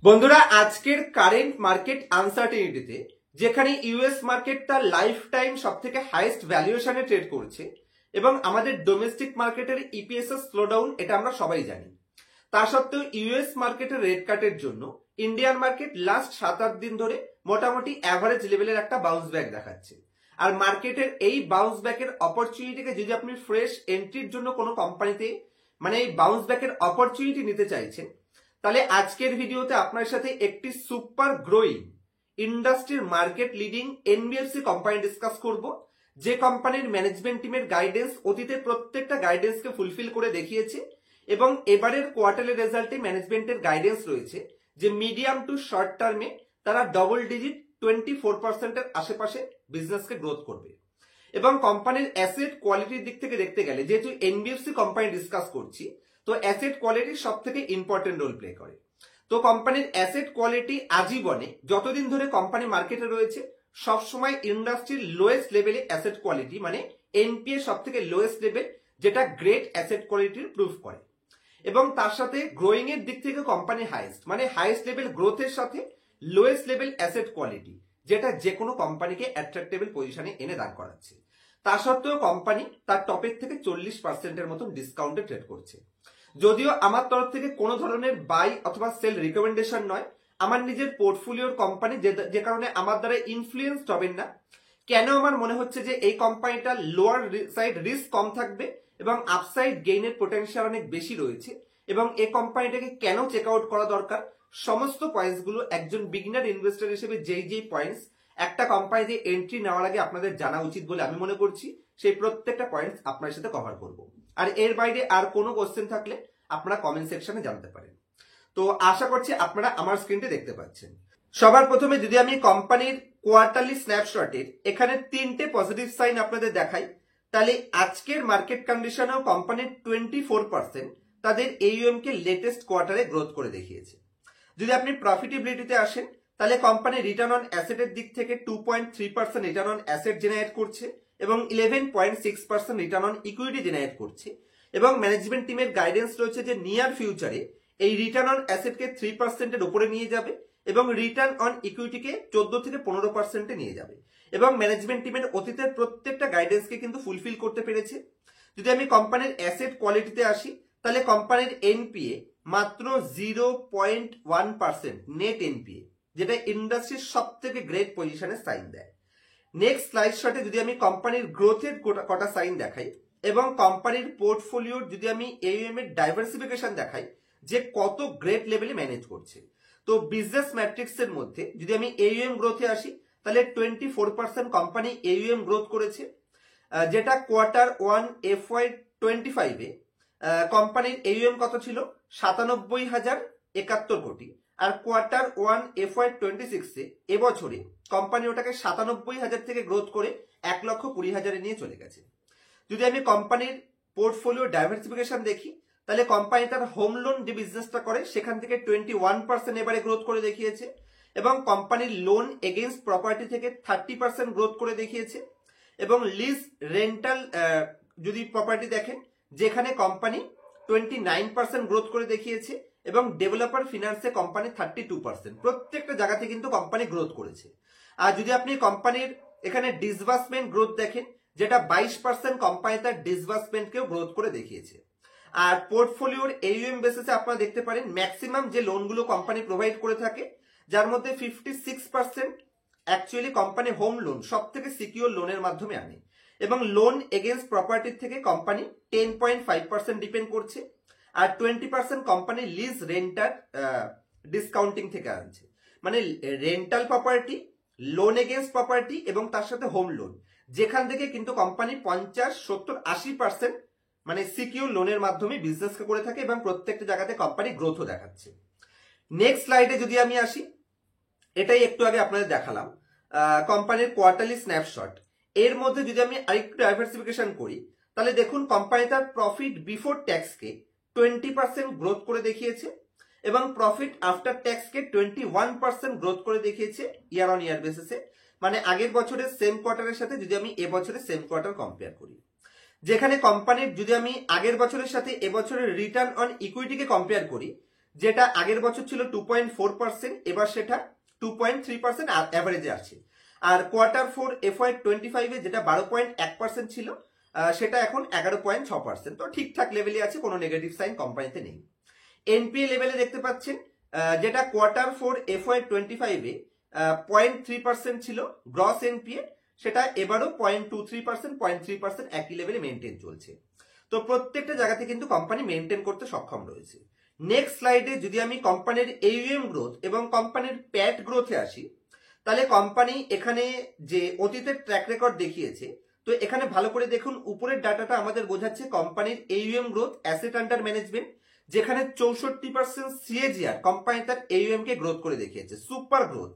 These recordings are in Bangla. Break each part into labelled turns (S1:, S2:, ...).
S1: বন্ধুরা, আজকের কারেন্ট মার্কেট আনসার্টেনিটিতে যেখানে ইউএস মার্কেট তার লাইফ টাইম সব থেকে হাইয়েস্ট ভ্যালুয়েশনে ট্রেড করছে এবং আমাদের ডোমেস্টিক মার্কেটের ইপিএস এর স্লোডাউন, এটা আমরা সবাই জানি। তা সত্ত্বেও ইউএস মার্কেটের রেট কাটের জন্য ইন্ডিয়ান মার্কেট লাস্ট 7-8 দিন ধরে মোটামুটি অ্যাভারেজ লেভেলের একটা বাউন্স ব্যাক দেখাচ্ছে। আর মার্কেটের এই বাউন্স ব্যাকের অপরচুনিটিকে যদি আপনি ফ্রেশ এন্ট্রির জন্য কোনো কোম্পানিতে এই বাউন্স ব্যাকের অপরচুনিটি নিতে চাইছেন, তাহলে আজকের ভিডিওতে আপনার সাথে একটি সুপার গ্রোয়িং ইন্ডাস্ট্রির market leading NBFC company discuss করব, যে কোম্পানির ম্যানেজমেন্ট টিমের গাইডেন্স অতীতের প্রত্যেকটা গাইডেন্সকে ফুলফিল করে দেখিয়েছে এবং এবারের কোয়ার্টারলি রেজাল্টে ম্যানেজমেন্টের গাইডেন্স রয়েছে যে মিডিয়াম টু শর্ট টার্মে তারা ডবল ডিজিট 24% আশেপাশে বিজনেসকে গ্রোথ করবে। এবং কোম্পানির অ্যাসেট কোয়ালিটির দিক থেকে দেখতে গেলে, যেহেতু এনবিএফসি কোম্পানি ডিসকাস করছি, তো অ্যাসেট কোয়ালিটি সব থেকে ইম্পর্টেন্ট রোল প্লে করে। তো কোম্পানির অ্যাসেট কোয়ালিটি আজীবনে যতদিন ধরে কোম্পানি মার্কেটে রয়েছে সবসময় ইন্ডাস্ট্রির লোয়েস্ট লেভেলে অ্যাসেট কোয়ালিটি, এনপিএ সব থেকে লোয়েস্ট লেভেল, যেটা গ্রেট অ্যাসেট কোয়ালিটির প্রুফ করে। এবং তার সাথে গ্রোয়িং এর দিক থেকে কোম্পানি হাইয়েস্ট, হাইয়েস্ট লেভেল গ্রোথের সাথে লোয়েস্ট লেভেল অ্যাসেট কোয়ালিটি, যেটা যে কোনো কোম্পানিকে অ্যাট্রাক্টেবল পজিশনে এনে দাঁড় করাচ্ছে। তা সত্ত্বেও কোম্পানি তার টপের থেকে 40%-এর মতন ডিসকাউন্টে ট্রেড করছে। যদিও আমার তরফ থেকে কোনো ধরনের বাই অথবা সেল রিকমেন্ডেশন নয়, আমার নিজের পোর্টফোলিওর কোম্পানি, যে কারণে আমার দ্বারা ইনফ্লুয়েন্সড হবেন না। কেন আমার মনে হচ্ছে যে এই কোম্পানিটা লোয়ার সাইড রিস্ক কম থাকবে এবং আপসাইড গেইনের পোটেনশিয়াল অনেক বেশি রয়েছে, এবং এই কোম্পানিটাকে কেন চেক আউট করা দরকার, সমস্ত পয়েন্টস গুলো একজন বিগিনার ইনভেস্টর হিসেবে যেই পয়েন্টস একটা কোম্পানিতে এন্ট্রি নেওয়ার আগে আপনাদের জানা উচিত বলে আমি মনে করছি, সেই প্রত্যেকটা পয়েন্টস আপনার সাথে কভার করব। আর এর বাইরে আর কোনো কোশ্চেন থাকলে আপনারা কমেন্ট সেকশনে জানতে পারেন। তো আশা করছি আপনারা আমার স্ক্রিনটি দেখতে পাচ্ছেন। সবার প্রথমে যদি আমি কোম্পানির কোয়ার্টারলি স্ন্যাপশটের এখানে 3টে পজিটিভ সাইন আপনাদের দেখাই, তাহলে আজকের মার্কেট কন্ডিশনেও কোম্পানির 24% তাদের এইউএম কে লেটেস্ট কোয়ার্টারে গ্রোথ করে দেখিয়েছে। যদি আপনি প্রফিটেবিলিটিতে আসেন, তাহলে কোম্পানি রিটার্ন অন অ্যাসেটের দিক থেকে 2.3% রিটার্ন অন অ্যাসেট জেনারেট করছে এবং 11.6% রিটার্ন অন ইকুইটি জেনারেট করছে। এবং ম্যানেজমেন্ট টিমের গাইডেন্স রয়েছে যে নিয়ার ফিউচারে এই রিটার্ন অন অ্যাসেটকে 3%-এর উপরে নিয়ে যাবে এবং রিটার্ন অন ইকুইটিকে 14-15%-এ নিয়ে যাবে। এবং ম্যানেজমেন্ট টিমের অতীতের প্রত্যেকটা গাইডেন্সকে কিন্তু ফুলফিল করতে পেরেছে। যদি আমি কোম্পানির অ্যাসেট কোয়ালিটিতে আসি, তাহলে কোম্পানির এনপিএ মাত্র 0.1% নেট এনপিএ, যেটা ইন্ডাস্ট্রির সব থেকে গ্রেট পজিশনে সাইন দেয়। নেক্সট স্লাইড শটে যদি আমি কোম্পানির গ্রোথের কটা সাইন দেখাই এবং কোম্পানির পোর্টফোলিওর যদি আমি এইউএম এর ডাইভার্সিফিকেশন দেখাই যে কত গ্রেট লেভেলে ম্যানেজ করছে, তো বিজনেস ম্যাট্রিক্স এর মধ্যে যদি আমি এইউএম গ্রোথে আসি, তাহলে 24% কোম্পানি এইউএম গ্রোথ করেছে, যেটা Q1 FY25-এ কোম্পানির এইউএম কত ছিল? 97,071 কোটি। আর Q1 FY26-এ এবছরে কোম্পানি ওটাকে 97,000 থেকে গ্রোথ করে 1,20,000-এ নিয়ে চলে গেছে। যদি আমি কোম্পানির পোর্টফোলিও ডাইভার্সিফিকেশন দেখি, তাহলে কোম্পানি তার হোম লোন যে বিজনেসটা করে সেখান থেকে 21% এবারে গ্রোথ করে দেখিয়েছে এবং কোম্পানির লোন এগেইনস্ট প্রপার্টি থেকে 30% গ্রোথ করে দেখিয়েছে। এবং লিজ রেন্টাল যদি প্রপার্টি দেখেন, যেখানে কোম্পানি 29% গ্রোথ করে দেখিয়েছে এবং ডেভেলপার ফিনান্সে কোম্পানি 32%। প্রত্যেকটা জায়গাতে কিন্তু কোম্পানি গ্রোথ করেছে। আর যদি আপনি কোম্পানির এখানে ডিসবার্সমেন্ট গ্রোথ দেখেন, যেটা 22% কোম্পানি তার ডিসবার্সমেন্টকেও গ্রোথ করে দেখিয়েছে। আর পোর্টফোলিওর এইউএম বেসিসে আপনারা দেখতে পারেন ম্যাক্সিমাম যে লোনগুলো কোম্পানি প্রোভাইড করে থাকে, যার মধ্যে 56% অ্যাকচুয়ালি কোম্পানি হোম লোন সব থেকে সিকিউর লোনের মাধ্যমে আনে এবং লোন এগেইনস্ট প্রপার্টির থেকে কোম্পানি 10.5% ডিপেন্ড করছে আর 20% কোম্পানি লিজ রেন্টাল ডিসকাউন্টিং থেকে আনছে। Rental property, loan against property এবং তার সাথে হোম লোন, যেখান থেকে কিন্তু কোম্পানি 50, 70, 80% সিকিউর লোনের মাধ্যমে বিজনেসকে করে থাকে এবং প্রত্যেকটা জায়গাতে কোম্পানি গ্রোথও দেখাচ্ছে। নেক্সট স্লাইডে যদি আমি আসি, এটাই একটু আগে আপনাদের দেখালাম কোম্পানির কোয়ার্টারলি স্ন্যাপশট। এর মধ্যে যদি আমি আরেকটু ডাইভার্সিফিকেশন করি, তাহলে দেখুন কোম্পানি তার প্রফিট বিফোর ট্যাক্সকে 20% গ্রোথ করে দেখিয়েছে এবং প্রফিট আফটার ট্যাক্সকে 21% গ্রোথ করে দেখিয়েছে ইয়ার অন ইয়ার বেসিসে। আগের বছরের সেম কোয়ার্টারের সাথে যদি আমি এবছরের সেম কোয়ার্টার কম্পেয়ার করি, যেখানে কোম্পানির যদি আমি আগের বছরের সাথে এবছরের রিটার্ন অন ইকুইটিকে কম্পেয়ার করি, যেটা আগের বছর ছিল 2.4%, এবার সেটা 2.3% অ্যাভারেজে আছে। আর Q4 FY25 যেটা 12.1% ছিল, সেটা এখন 11.6%। তো ঠিকঠাক লেভেলে আছে, কোনো নেগেটিভ সাইন কোম্পানিতে নেই। এনপিএ লেভেলে দেখতে পাচ্ছেন, যেটা Q4 FY25 0.3% ছিল গ্রস এনপিএ, সেটা এবারও 0.23%, 0.3% একই লেভেলে মেনটেন চলছে। তো প্রত্যেকটা জায়গাতে কিন্তু কোম্পানি মেনটেন করতে সক্ষম রয়েছে। নেক্সট স্লাইডে যদি আমি কোম্পানির AUM গ্রোথ এবং কোম্পানির প্যাট গ্রোথে আসি, তাহলে কোম্পানি এখানে যে অতীতের ট্র্যাক রেকর্ড দেখিয়েছে, তো এখানে ভালো করে দেখুন, উপরের ডাটাটা আমাদের বোঝাচ্ছে কোম্পানির AUM growth, asset under management, যেখানে 64% CAGR কোম্পানি তার AUM কে গ্রোথ করে দেখিয়েছে, সুপার গ্রোথ।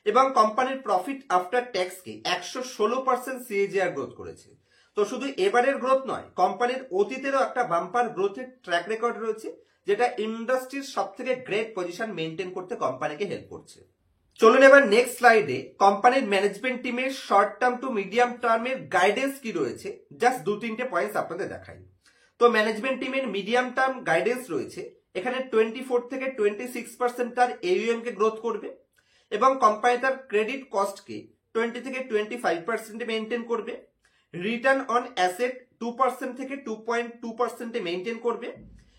S1: এবং কোম্পানির প্রফিট আফটার ট্যাক্সকে 116% CAGR গ্রোথ করেছে। তো শুধু এবারের গ্রোথ নয়, কোম্পানির অতীতেরও একটা বাম্পার গ্রোথের ট্র্যাক রেকর্ড রয়েছে, যেটা ইন্ডাস্ট্রির সব থেকে গ্রেট পজিশন মেনটেন করতে কোম্পানিকে হেল্প করছে। চলুন এবার নেক্সট স্লাইডে কোম্পানির ম্যানেজমেন্ট টিমের শর্ট টার্ম টু মিডিয়াম টার্মের গাইডেন্স কি রয়েছে, জাস্ট 2-3টে পয়েন্টস আপনাদের দেখাই। তো ম্যানেজমেন্ট টিমের মিডিয়াম টার্ম গাইডেন্স রয়েছে, এখানে 24 থেকে 26% তার AUM কে গ্রোথ করবে, এবং কোম্পানি তার ক্রেডিট কস্টকে 20 থেকে 25% মেনটেন করবে, রিটার্ন অন অ্যাসেট 2% থেকে 2.2% মেনটেন করবে,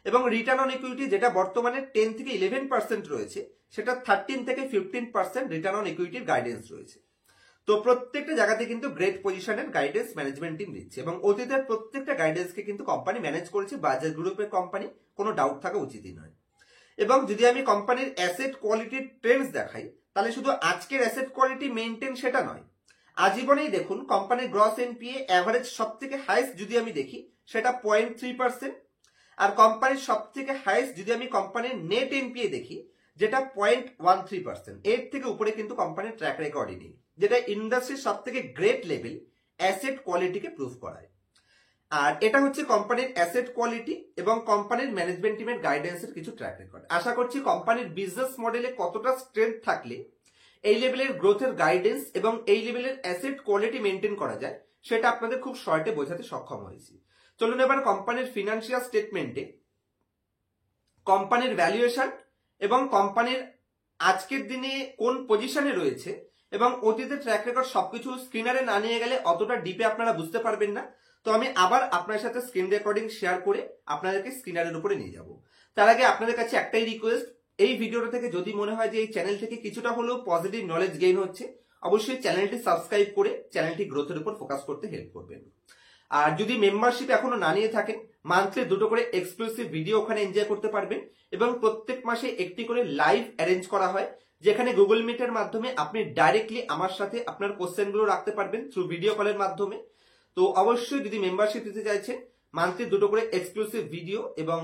S1: এবং রিটার্ন অন ইকুইটি যেটা বর্তমানে 10 থেকে 11% রয়েছে, সেটা 13 থেকে 15% রিটার্ন অন ইকুইটির গাইডেন্স রয়েছে। তো প্রত্যেকটা জায়গাতে কিন্তু গ্রেট পজিশনের গাইডেন্স ম্যানেজমেন্ট টিম দিচ্ছে, এবং অতীতের প্রত্যেকটা গাইডেন্সকে কিন্তু কোম্পানি ম্যানেজ করেছে, বাজাজ গ্রুপের কোম্পানি, কোনো ডাউট থাকা উচিতই নয়। এবং যদি আমি কোম্পানির অ্যাসেট কোয়ালিটির ট্রেন্ডস দেখাই, তাহলে শুধু আজকের অ্যাসেট কোয়ালিটি মেনটেন সেটা নয়, আজীবনেই দেখুন কোম্পানির গ্রস এনপিএ অ্যাভারেজ সব থেকে হাইস্ট যদি আমি দেখি, সেটা 0.3%, আর কোম্পানির সব থেকে হাইস্ট যদি আমি কোম্পানির নেট এনপিএ দেখি, যেটা 0.13%। এর থেকে উপরে কিন্তু কোম্পানির ট্র্যাক রেকর্ডই নেই, যেটা ইন্ডাস্ট্রির সব থেকে গ্রেট লেভেল অ্যাসেট কোয়ালিটিকে প্রুভ করায়। আর এটা হচ্ছে কোম্পানির অ্যাসেট কোয়ালিটি এবং কোম্পানির ম্যানেজমেন্ট টিমের গাইডেন্সের কিছু ট্র্যাক রেকর্ড। আশা করছি কোম্পানির বিজনেস মডেলে কতটা স্ট্রেংথ থাকলে এই লেভেলের গ্রোথের গাইডেন্স এবং এই লেভেলের অ্যাসেট কোয়ালিটি মেনটেন করা যায়, সেটা আপনাদের খুব শর্টে বোঝাতে সক্ষম হয়েছি। চলুন এবার কোম্পানির ফিনান্সিয়াল স্টেটমেন্টে কোম্পানির ভ্যালুয়েশন এবং কোম্পানির আজকের দিনে কোন পজিশনে রয়েছে এবং অতীতের ট্র্যাক রেকর্ড সবকিছু স্ক্রিনারে না নিয়ে গেলে অতটা ডিপে আপনারা বুঝতে পারবেন না। তো আমি আবার আপনার সাথে স্ক্রিন রেকর্ডিং শেয়ার করে আপনাদেরকে স্ক্রিনারের উপরে নিয়ে যাব। তার আগে আপনাদের কাছে একটাই রিকোয়েস্ট, এই ভিডিওটা থেকে যদি মনে হয় যে এই চ্যানেল থেকে কিছুটা হলেও পজিটিভ নলেজ গেইন হচ্ছে, অবশ্যই চ্যানেলটি সাবস্ক্রাইব করে চ্যানেলটি গ্রোথের উপর ফোকাস করতে হেল্প করবেন। আর যদি মেম্বারশিপ এখনো না নিয়ে থাকেন, মান্থলি 2টো করে এক্সক্লুসিভ ভিডিও ওখানে এনজয় করতে পারবেন, এবং প্রত্যেক মাসে একটি করে লাইভ অ্যারেঞ্জ করা হয়, যেখানে গুগল মিটের মাধ্যমে আপনি ডাইরেক্টলি আমার সাথে আপনার কোশ্চেনগুলো রাখতে পারবেন থ্রু ভিডিও কলের মাধ্যমে। তো অবশ্যই যদি মেম্বারশিপ দিতে চাইছেন, মান্থলি 2টো করে এক্সক্লুসিভ ভিডিও এবং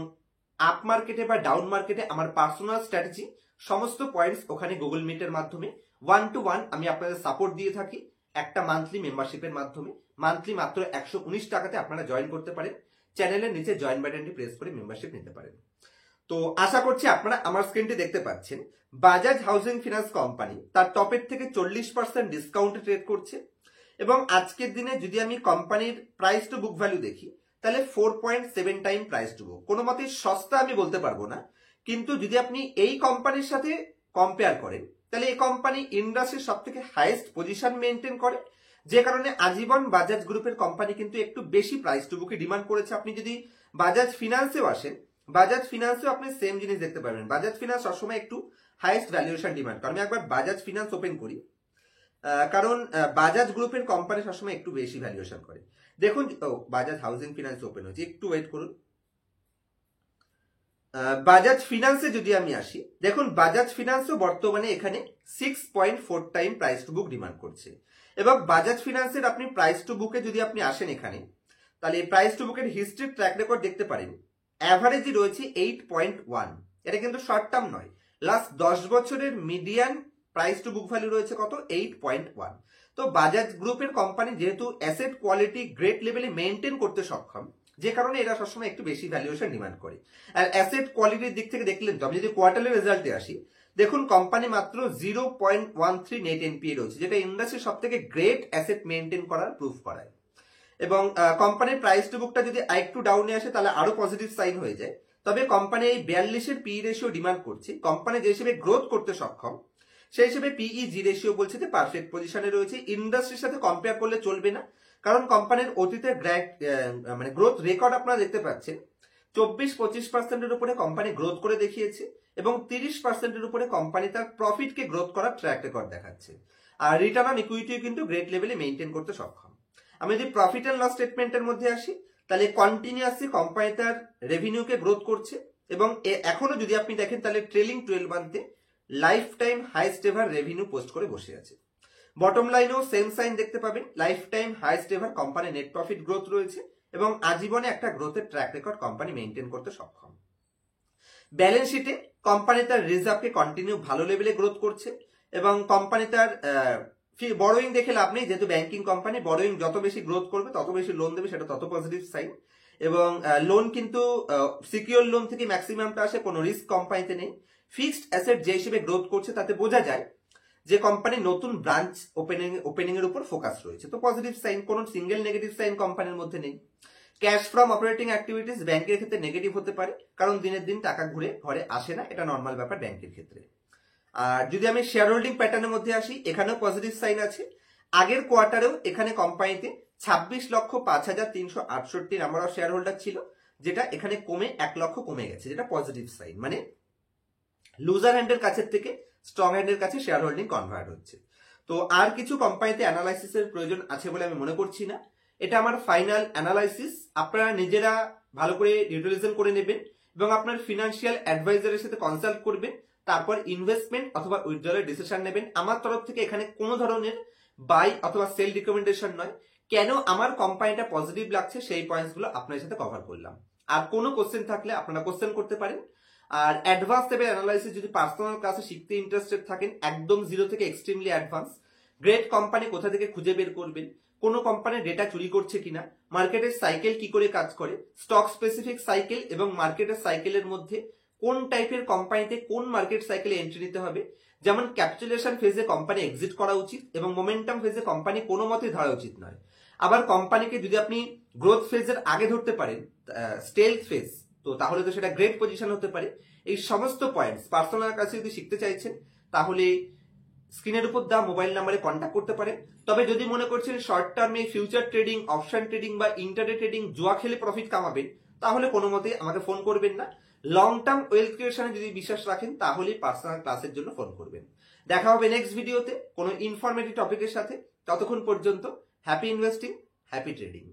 S1: আপ মার্কেটে বা ডাউন মার্কেটে আমার পার্সোনাল স্ট্র্যাটেজি সমস্ত পয়েন্টস ওখানে গুগল মিটের মাধ্যমে 1-to-1 আমি আপনাদের সাপোর্ট দিয়ে থাকি একটা মান্থলি মেম্বারশিপের মাধ্যমে। মান্থলি মাত্র 119 টাকাতে আপনারা জয়েন করতে পারেন, চ্যানেলের নিচে জয়েন বাটনটি প্রেস করে মেম্বারশিপ নিতে পারেন। তো আশা করছি আপনারা আমার স্ক্রিনটি দেখতে পাচ্ছেন, বাজাজ হাউজিং ফিনান্স কোম্পানি তার টপের থেকে 40% ডিসকাউন্টে ট্রেড করছে, এবং আজকের দিনে যদি আমি কোম্পানির প্রাইস টু বুক ভ্যালু দেখি, তাহলে 4.7 টাইম প্রাইস টু বুক। কোনো মতেই সস্তা আমি বলতে পারবো না, কিন্তু যদি আপনি এই কোম্পানির সাথে কম্পেয়ার করেন, তাহলে এই কোম্পানি ইন্ডাস্ট্রির সব থেকে হাইয়েস্ট পজিশন মেনটেন করে, যে কারণে আজীবন বাজাজ গ্রুপের কোম্পানি কিন্তু একটু বেশি প্রাইস টু বুকে ডিমান্ড করেছে। আপনি যদি বাজাজ ফিনান্সেও আসেন, বাজাজ ফিনান্সেও আপনি সেম জিনিস দেখতে পারবেন, বাজাজ ফিনান্স সবসময় একটু হাইয়েস্ট ভ্যালুয়েশন ডিমান্ড করে। আমি একবার বাজাজ ফিনান্স ওপেন করি, কারণ বাজাজ গ্রুপের কোম্পানি সবসময় একটু বেশি ভ্যালুয়েশন করে। দেখুন, বাজাজ হাউজিং ফিনান্স ওপেন হচ্ছে, একটু ওয়েট করুন। বাজাজ ফিনান্সে যদি আমি আসি, দেখুন বাজাজ ফিনান্সও বর্তমানে এখানে 6.4 time price to book demand করছে, এবং বাজাজ ফিনান্সের আপনি প্রাইস টু বুকে যদি আপনি আসেন এখানে, তাহলে প্রাইস টু বুকের হিস্ট্রি ট্র্যাক রেকর্ড দেখতে পারেন, অ্যাভারেজই রয়েছে 8.1। এটা কিন্তু শর্ট টার্ম নয়, লাস্ট 10 বছরের median price to book value রয়েছে কত, 8.1। তো বাজাজ গ্রুপের কোম্পানি যেহেতু অ্যাসেট কোয়ালিটি গ্রেট লেভেলে মেনটেন করতে সক্ষম, যে কারণে এরা সবসময় একটু বেশি ভ্যালুয়েশন ডিমান্ড করে। আর অ্যাসেট কোয়ালিটির দিক থেকে দেখলেন তো, আমি যদি কোয়ার্টারলি রেজাল্টে আসি, দেখুন কোম্পানি মাত্র 0.13 নেট এনপিএ রয়েছে, যেটা ইন্ডাস্ট্রির সব থেকে গ্রেট অ্যাসেট মেনটেন করার প্রুফ করায়। এবং কোম্পানির প্রাইস টু বুকটা যদি আরেকটু ডাউনে আসে, তাহলে আরো পজিটিভ সাইন হয়ে যায়। তবে কোম্পানি এই 42-এর পিই রেশিও ডিমান্ড করছে। কোম্পানি যে হিসেবে গ্রোথ করতে সক্ষম সেই হিসেবে পিই-জি রেশিও বলছে যে পারফেক্ট পজিশনে রয়েছে। ইন্ডাস্ট্রির সাথে কম্পেয়ার করলে চলবে না, কারণ কোম্পানির অতীতের মানে গ্রোথ রেকর্ড আপনারা দেখতে পাচ্ছেন। 24-25% উপরে কোম্পানি গ্রোথ করে দেখিয়েছে এবং 30% উপরে কোম্পানি তার প্রফিটকে গ্রোথ করার ট্র্যাক রেকর্ড দেখাচ্ছে। আর রিটার্ন অন ইকুইটিও কিন্তু গ্রেট লেভেলে মেইনটেইন করতে সক্ষম। আমি যদি প্রফিট এন্ড লস স্টেটমেন্টের মধ্যে আসি, তাহলে কন্টিনিউয়াসলি কোম্পানি তার রেভিনিউকে গ্রোথ করছে এবং এখনো যদি আপনি দেখেন তাহলে ট্রেলিং 12 মান্থে life time highest ever revenue post করে বসে আছে। বটম লাইনেও সেম সাইন দেখতে পাবেন, life time highest ever company net profit growth রয়েছে এবং আজীবনে একটা গ্রোথের ট্র্যাক রেকর্ড কোম্পানি মেইনটেইন করতে সক্ষম। ব্যালেন্স শিটে কোম্পানি তার রিজার্ভকে কন্টিনিউ ভালো লেভেলে গ্রোথ করছে এবং কোম্পানি তার বড়োইং দেখে লাভ নেই, যেহেতু ব্যাংকিং কোম্পানি বড়োইং যত বেশি গ্রোথ করবে তত বেশি লোন দেবে, সেটা তত পজিটিভ সাইন। এবং লোন কিন্তু সিকিউর লোন থেকে ম্যাক্সিমামটা আসে, কোনো রিস্ক কোম্পানিতে নেই। ফিক্সড অ্যাসেট যে হিসেবে গ্রোথ করছে তাতে বোঝা যায় যে কোম্পানি নতুন ব্রাঞ্চ ওপেনিং এর উপর ফোকাস রয়েছে, তো পজিটিভ সাইন। কোনো সিঙ্গেল নেগেটিভ সাইন কোম্পানির মধ্যে নেই। ক্যাশ ফ্রম অপারেটিং অ্যাক্টিভিটিস ব্যাংকের ক্ষেত্রে নেগেটিভ হতে পারে, কারণ দিনের দিন টাকা ঘুরে ঘরে আসে না, এটা নর্মাল ব্যাপার ব্যাংকের ক্ষেত্রে। আর যদি আমি শেয়ার হোল্ডিং প্যাটার্নের মধ্যে আসি, এখানেও পজিটিভ সাইন আছে। আগের কোয়ার্টারেও এখানে কোম্পানিতে 26,05,368 নাম্বার অফ শেয়ার হোল্ডার ছিল, যেটা এখানে কমে 1 লক্ষ কমে গেছে, যেটা পজিটিভ সাইন। মানে লুজার হ্যান্ডের কাছের থেকে স্ট্রং হ্যান্ডের কাছে শেয়ার হোল্ডিং কনভার্ট হচ্ছে। তো আর কিছু কোম্পানিতে অ্যানালাইসিসের প্রয়োজন আছে বলে আমি মনে করছি না। এটা আমার ফাইনাল অ্যানালাইসিস, আপনারা নিজেরা ভালো করে ডিটেইলস করে নেবেন এবং আপনার ফিনান্সিয়াল অ্যাডভাইজারের সাথে কনসাল্ট করবেন, তারপর ইনভেস্টমেন্ট অথবা উইথড্রলের ডিসিশন নেবেন। আমার তরফ থেকে এখানে কোনো ধরনের বাই অথবা সেল রিকমেন্ডেশন নয়। কেন আমার কোম্পানিটা পজিটিভ লাগছে সেই পয়েন্টসগুলো আপনার সাথে কভার করলাম। আর কোনো কোশ্চেন থাকলে আপনারা কোশ্চেন করতে পারেন। আর অ্যাডভান্স লেভেল অ্যানালাইসিস যদি পার্সোনাল ক্লাসে শিখতে ইন্টারেস্টেড থাকেন, একদম জিরো থেকে এক্সট্রিমলি অ্যাডভান্স, গ্রেট কোম্পানি কোথা থেকে খুঁজে বের করবেন, কোনো কোম্পানির ডেটা চুরি করছে কিনা, মার্কেটের সাইকেল কি করে কাজ করে, স্টক স্পেসিফিক সাইকেল এবং মার্কেটের সাইকেলের মধ্যে কোন টাইপের কোম্পানিতে কোন মার্কেট সাইকেলে এন্ট্রি নিতে হবে, যেমন ক্যাপিটালেশন ফেজে কোম্পানি এক্সিট করা উচিত এবং মোমেন্টাম ফেজে কোম্পানি কোনো মতেই ধরা উচিত নয়। আবার কোম্পানিকে যদি আপনি গ্রোথ ফেজের আগে ধরতে পারেন, স্টেলথ ফেজ, তো তাহলে তো সেটা গ্রেট পজিশন হতে পারে। এই সমস্ত পয়েন্টস পার্সোনাল কাছে যদি শিখতে চাইছেন তাহলে স্ক্রিনের উপর দেওয়া মোবাইল নাম্বারে কন্ট্যাক্ট করতে পারেন। তবে যদি মনে করছেন শর্ট টার্মে ফিউচার ট্রেডিং, অপশন ট্রেডিং বা ইন্টারডে ট্রেডিং জুয়া খেলে প্রফিট কামাবেন, তাহলে কোনো মতেই আমাকে ফোন করবেন না। লং টার্ম ওয়েলথ ক্রিয়েশনে যদি বিশ্বাস রাখেন তাহলে পার্সোনাল ক্লাসের জন্য ফোন করবেন। দেখা হবে নেক্সট ভিডিওতে কোনো ইনফরমেটিভ টপিকের সাথে। ততক্ষণ পর্যন্ত হ্যাপি ইনভেস্টিং, হ্যাপি ট্রেডিং।